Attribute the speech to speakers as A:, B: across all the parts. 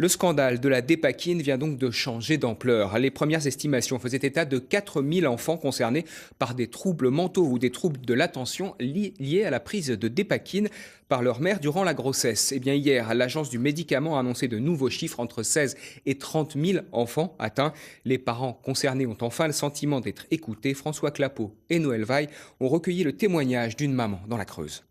A: Le scandale de la dépakine vient donc de changer d'ampleur. Les premières estimations faisaient état de 4000 enfants concernés par des troubles mentaux ou des troubles de l'attention liés à la prise de dépakine par leur mère durant la grossesse. Eh bien hier, l'agence du médicament a annoncé de nouveaux chiffres, entre 16 et 30 000 enfants atteints. Les parents concernés ont enfin le sentiment d'être écoutés. François Clapeau et Noël Vaille ont recueilli le témoignage d'une maman dans la Creuse.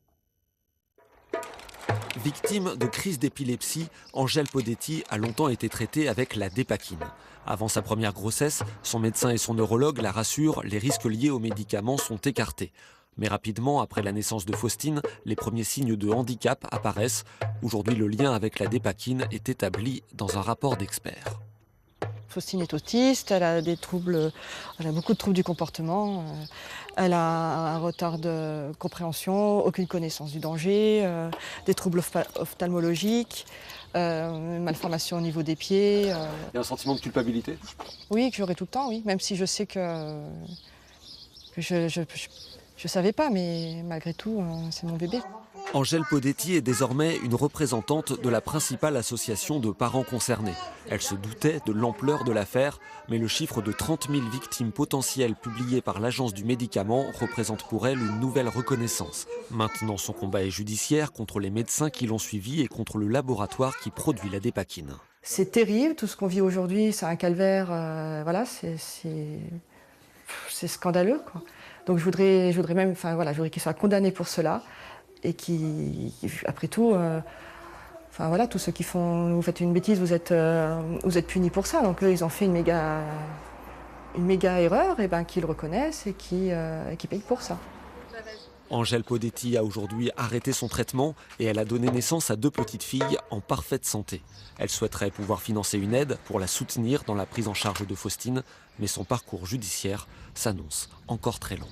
B: Victime de crise d'épilepsie, Angèle Podetti a longtemps été traitée avec la dépakine. Avant sa première grossesse, son médecin et son neurologue la rassurent, les risques liés aux médicaments sont écartés. Mais rapidement, après la naissance de Faustine, les premiers signes de handicap apparaissent. Aujourd'hui, le lien avec la dépakine est établi dans un rapport d'experts.
C: Faustine est autiste, elle a beaucoup de troubles du comportement, elle a un retard de compréhension, aucune connaissance du danger, des troubles ophtalmologiques, une malformation au niveau des pieds.
B: Il y a un sentiment de culpabilité ?
C: Oui, que j'aurai tout le temps, oui, même si je sais que je savais pas, mais malgré tout, c'est mon bébé.
B: Angèle Podetti est désormais une représentante de la principale association de parents concernés. Elle se doutait de l'ampleur de l'affaire, mais le chiffre de 30 000 victimes potentielles publié par l'Agence du médicament représente pour elle une nouvelle reconnaissance. Maintenant, son combat est judiciaire contre les médecins qui l'ont suivi et contre le laboratoire qui produit la dépakine.
C: C'est terrible, tout ce qu'on vit aujourd'hui, c'est un calvaire, voilà, c'est scandaleux, quoi. Donc je voudrais même, je voudrais qu'il soit condamné pour cela. Et qui, après tout, tous ceux qui vous faites une bêtise, vous êtes punis pour ça. Donc eux, ils ont fait une méga erreur, et qu'ils le reconnaissent et qui payent pour ça.
B: Angèle Podetti a aujourd'hui arrêté son traitement et elle a donné naissance à 2 petites filles en parfaite santé. Elle souhaiterait pouvoir financer une aide pour la soutenir dans la prise en charge de Faustine, mais son parcours judiciaire s'annonce encore très long.